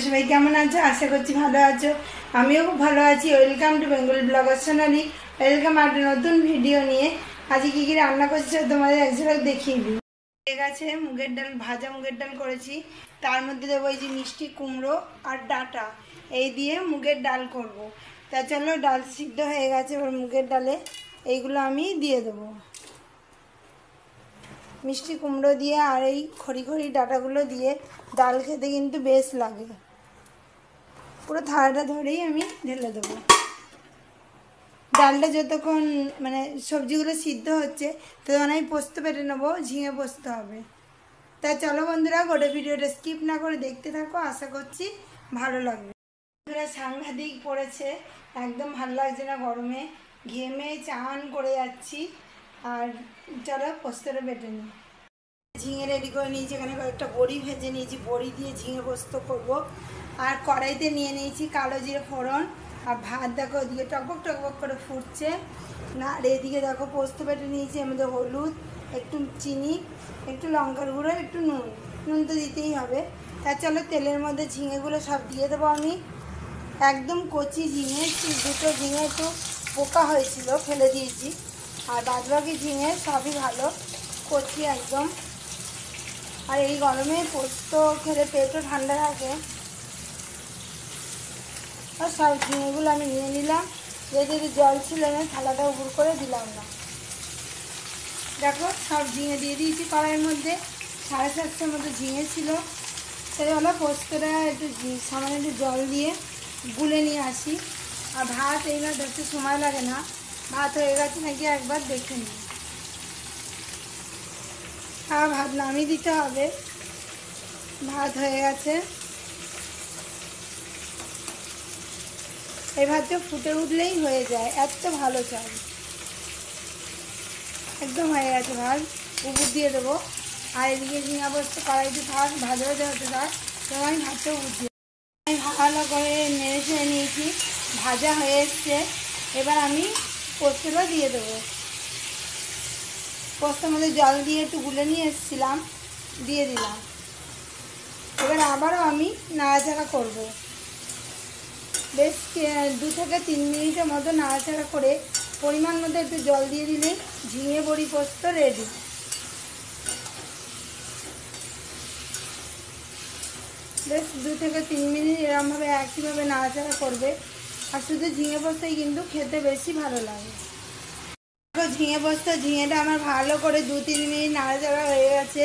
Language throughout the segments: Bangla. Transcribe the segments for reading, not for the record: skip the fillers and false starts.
সবাই কেমন আছো? আশা করছি ভালো আছো। আমিও খুব ভালো আছি। Welcome to Bengali blogger Sonali. Welcome একটা নতুন ভিডিও নিয়ে। আজকে কি কি রান্না করছি তোমাদের এক ঝলক দেখিয়ে দিই। ঠিক আছে, মুগের ডাল, ভাজা মুগের ডাল করেছি। তার মধ্যে দেবো এই যে মিষ্টি কুমড়ো আর ডাঁটা, এই দিয়ে মুগের ডাল করব। তা চলো, ডাল সিদ্ধ হয়ে গেছে, এবার মুগের ডালে এইগুলো আমি দিয়ে দেবো। মিষ্টি কুমড়ো দিয়ে আর এই খড়ি খড়ি ডাঁটাগুলো দিয়ে ডাল খেতে কিন্তু বেশ লাগে। পুরো থালাটা ধরেই আমি ঢেলে দেবো। ডালটা যতক্ষণ মানে সবজিগুলো সিদ্ধ হচ্ছে ততক্ষণ আমি পোস্ত বেটে নেবো, ঝিঙে পোস্ত হবে। তা চলো বন্ধুরা, গোটা ভিডিওটা স্কিপ না করে দেখতে থাকো, আশা করছি ভালো লাগবে। বন্ধুরা সাংঘাতিক পড়েছে, একদম ভালো লাগছে না গরমে, ঘেমে চান করে যাচ্ছি। আর চলো পোস্তটা বেটে নিই। ঝিঙে রেডি করে নিয়েছি, এখানে কয়েকটা বড়ি ভেজে নিয়েছি, বড়ি দিয়ে ঝিঙে পোস্ত করব। আর কড়াইতে নিয়ে নিয়েছি কালো জিরে ফোড়ন, আর ভাত দেখো ওদিকে টকবক টকবক করে ফুটছে। আর এদিকে দেখো পোস্ত বেটে নিয়েছি, এর মধ্যে হলুদ, একটু চিনি, একটু লঙ্কার গুঁড়ো, একটু নুন, নুন তো দিতেই হবে। তার চলো তেলের মধ্যে ঝিঙেগুলো সব দিয়ে দেবো আমি। একদম কচি ঝিঙে, দুটো ঝিঙে একটু পোকা হয়েছিল, ফেলে দিয়েছি। আর বাদবাকি ঝিঙে সবই ভালো, কচি একদম। আর এই গরমে পোস্ত খেলে পেটও ঠান্ডা থাকে। আর সব ঝিঙেগুলো আমি নিয়ে নিলাম, যেহেতু জল ছিল না থালাটা উপর করে দিলাম না। দেখো সব ঝিঙে দিয়ে দিয়েছি কড়াইয়ের মধ্যে, 750 মতো ঝিঙে ছিল। সেই হলো পোস্তটা একটু সামান্য একটু জল দিয়ে গুলে নিয়ে আসি। আর ভাত এইবার দেখতে সময় লাগে না, ভাত হয়ে গেছে নাকি একবার দেখে নিই। আর ভাত নামিয়ে দিতে হবে, ভাত হয়ে গেছে। এই ভাতটা ফুটে উঠলেই হয়ে যায়, এত ভালো চাল। একদম হয়ে গেছে ভাত, উপর দিয়ে দেবো। আর এদিকে ঝিঙা পোস্ত কড়াইতে থাক, ভাজা ভাজা হতে থাক, তো আমি ভাতটা উপর দিয়ে আমি ভালো করে নেড়ে ছেড়ে নিয়েছি, ভাজা হয়ে এসছে। এবার আমি পোস্তটা দিয়ে দেবো। পোস্তের মধ্যে জল দিয়ে একটু গুলে নিয়ে এসেছিলাম, দিয়ে দিলাম। এবার আবারও আমি নাড়াচাড়া করব। বেশ 2 থেকে 3 মিনিটের মতো নাড়াচাড়া করে পরিমাণ মতো একটু জল দিয়ে দিলেই ঝিঙে বড়ি পোস্ত রেডি। বেশ 2 থেকে 3 মিনিট এরকমভাবে একইভাবে নাড়াচাড়া করবে। আর শুধু ঝিঙে পোস্তই কিন্তু খেতে বেশি ভালো লাগে। ঝিঙে পোস্ত, ঝিঙেটা আমার ভালো করে 2-3 মিনিট নাড়াচাড়া হয়ে গেছে।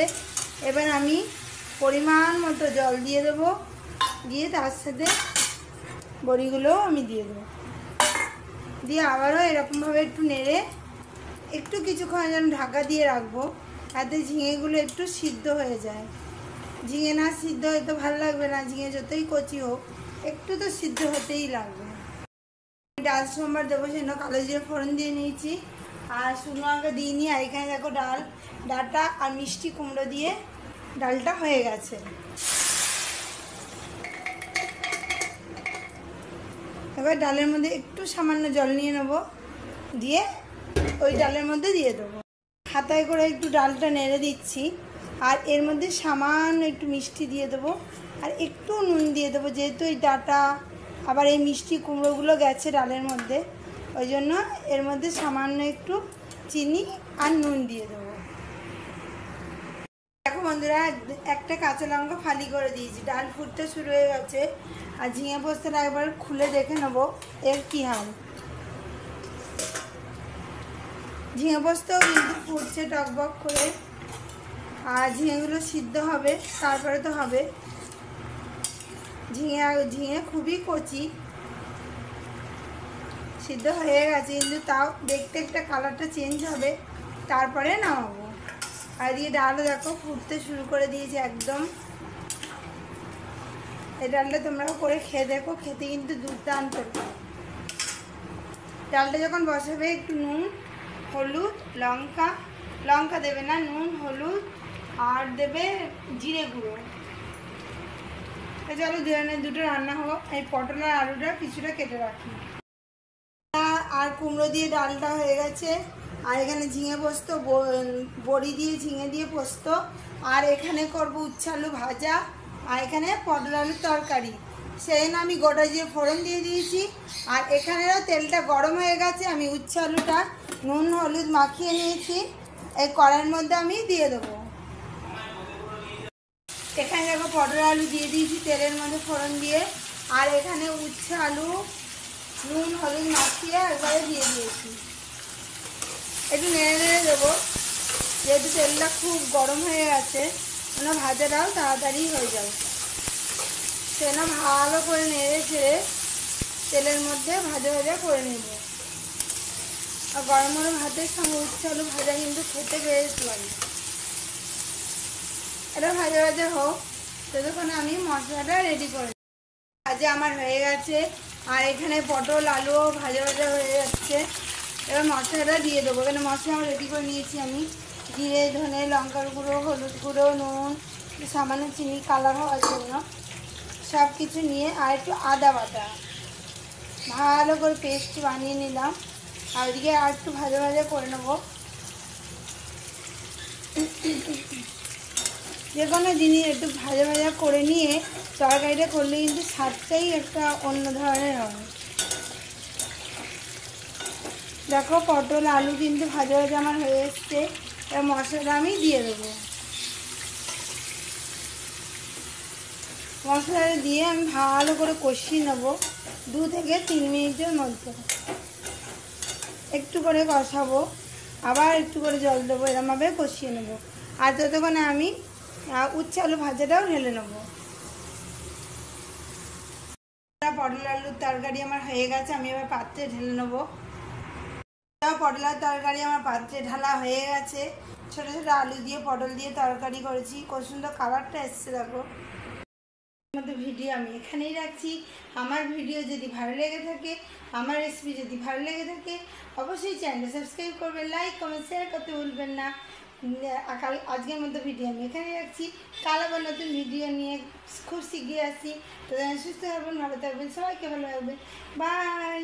এবার আমি পরিমাণ মতো জল দিয়ে দেবো, দিয়ে তার সাথে বড়িগুলোও আমি দিয়ে দেবো, দিয়ে আবারও এরকমভাবে একটু নেড়ে একটু কিছুক্ষণ যেন ঢাকা দিয়ে রাখবো, তাতে ঝিঙেগুলো একটু সিদ্ধ হয়ে যায়। ঝিঙে না সিদ্ধ হয়ে তো ভালো লাগবে না, ঝিঙে যতই কচি হোক একটু তো সিদ্ধ হতেই লাগবে। ডাল সোমবার দেবো সেজন্য কালো জিরে ফোড়ন দিয়ে নিয়েছি, আর শুকনো লঙ্কা দিয়ে নিয়ে। আর এখানে দেখো ডাঁটা আর মিষ্টি কুমড়ো দিয়ে ডালটা হয়ে গেছে। এবার ডালের মধ্যে একটু সামান্য জল নিয়ে নেবো, দিয়ে ওই ডালের মধ্যে দিয়ে দেবো। হাতায় করে একটু ডালটা নেড়ে দিচ্ছি, আর এর মধ্যে সামান্য একটু মিষ্টি দিয়ে দেবো, আর একটু নুন দিয়ে দেবো। যেহেতু এই ডাঁটা আবার এই মিষ্টি কুমড়োগুলো গেছে ডালের মধ্যে, ওই জন্য এর মধ্যে সামান্য একটু চিনি আর নুন দিয়ে দেবো। দেখো বন্ধুরা, একটা কাঁচা লঙ্কা ফালি করে দিয়েছি। ডাল ফুটতে শুরু হয়ে গেছে, আর ঝিঙে পোস্তটা একবার খুলে দেখে নেবো এর কী হাল। ঝিঙে পোস্তও কিন্তু ফুটছে টকবক করে, আর ঝিঙেগুলো সিদ্ধ হবে তারপরে তো হবে। ঝিঙে খুবই কচি, সিদ্ধ হয়ে গেছে, কিন্তু তাও দেখতে একটা কালারটা চেঞ্জ হবে, তারপরে নামাবো। আর দিয়ে ডালও দেখো ফুটতে শুরু করে দিয়েছে একদম। এই ডালটা তোমরাও করে খেয়ে দেখো, খেতে কিন্তু দুর্দান্ত। ডালটা যখন বসাবে একটু নুন, হলুদ, লঙ্কা দেবে না, নুন, হলুদ আর দেবে জিরে গুঁড়ো। চলো দুটো রান্না হোক। এই পটল আর আলুটা কিছুটা কেটে রাখি। আর কুমড়ো দিয়ে ডালটা হয়ে গেছে, আর এখানে ঝিঙে পোস্ত, বড়ি দিয়ে ঝিঙে দিয়ে পোস্ত, আর এখানে করব উচ্ছে আলু ভাজা, আর এখানে পটল আলুর তরকারি, সেই জন্য আমি গোটা জিরে ফোড়ন দিয়ে দিয়েছি। আর এখানেও তেলটা গরম হয়ে গেছে, আমি উচ্ছে আলুটা নুন হলুদ মাখিয়ে নিয়েছি, এই কড়াইয়ের মধ্যে আমি দিয়ে দেবো। এখানে দেখো পটল আলু দিয়ে দিয়েছি তেলের মধ্যে ফোড়ন দিয়ে, আর এখানে উচ্ছে আলু নুন হলুদ মাখিয়ে একবারে দিয়ে দিয়েছি। একটু নেড়ে নেড়ে দেবো, যেহেতু তেলটা খুব গরম হয়ে গেছে, মানে ভাজাটাও তাড়াতাড়ি হয়ে যাবে। সেটা ভালো করে নেড়ে ছেড়ে তেলের মধ্যে ভাজা ভাজা করে নেব। আর গরম গরম ভাতের সঙ্গে উচ্ছে আলু ভাজা কিন্তু খেতে বেশ লাগে। এটা ভাজা ভাজা হোক, ততক্ষণে আমি মশলাটা রেডি করে নেব। ভাজা আমার হয়ে গেছে, আর এখানে পটল আলুও ভাজা ভাজা হয়ে যাচ্ছে। এবার মশলাটা দিয়ে দেবো। এখানে মশলা আমার রেডি করে নিয়েছি আমি, জিরে ধনে লঙ্কার গুঁড়ো হলুদ গুঁড়ো নুন সামান্য চিনি কালার হওয়ার জন্য সব কিছু নিয়ে, আর একটু আদা বাটা ভালো করে পেস্ট বানিয়ে নিলাম। আর ওইদিকে আর একটু ভাজা ভাজা করে নেবো। যে কোনো জিনিস একটু ভাজা ভাজা করে নিয়ে তরকারিটা করলে কিন্তু স্বাদটাই একটা অন্য ধরনের হয়। দেখো পটল আলু কিন্তু ভাজা ভাজা আমার হয়ে এসছে। এবার মশলাটা আমি দিয়ে দেবো। মশলাটা দিয়ে আমি ভালো করে কষিয়ে নেবো 2 থেকে 3 মিনিটের মধ্যে। একটু করে কষাবো, আবার একটু করে জল দেবো, এরমভাবে কষিয়ে নেবো। আর ততক্ষণে আমি উচ্ছে আলু ভাজাটাও ঢেলে নেবো। পটল আলুর তরকারি আমার হয়ে গেছে, আমি এবার পাত্রে ঢেলে নেবো। পটলের তরকারি আমার পাত্রে ঢালা হয়ে গেছে। ছোটো ছোটো আলু দিয়ে পটল দিয়ে তরকারি করেছি, কত সুন্দর কালারটা এসছে দেখো। ভিডিও আমি এখানেই রাখছি। আমার ভিডিও যদি ভালো লেগে থাকে, আমার রেসিপি যদি ভালো লেগে থাকে, অবশ্যই চ্যানেলটা সাবস্ক্রাইব করবেন, লাইক কমেন্ট শেয়ার করতে ভুলবেন না। আজকের মতো ভিডিও আমি এখানেই রাখছি। কাল আবার নতুন ভিডিও নিয়ে খুব শিগগিরই আসছি। তো সুস্থ থাকবেন, ভালো থাকবেন, সবাইকে ভালো থাকবেন। বাই।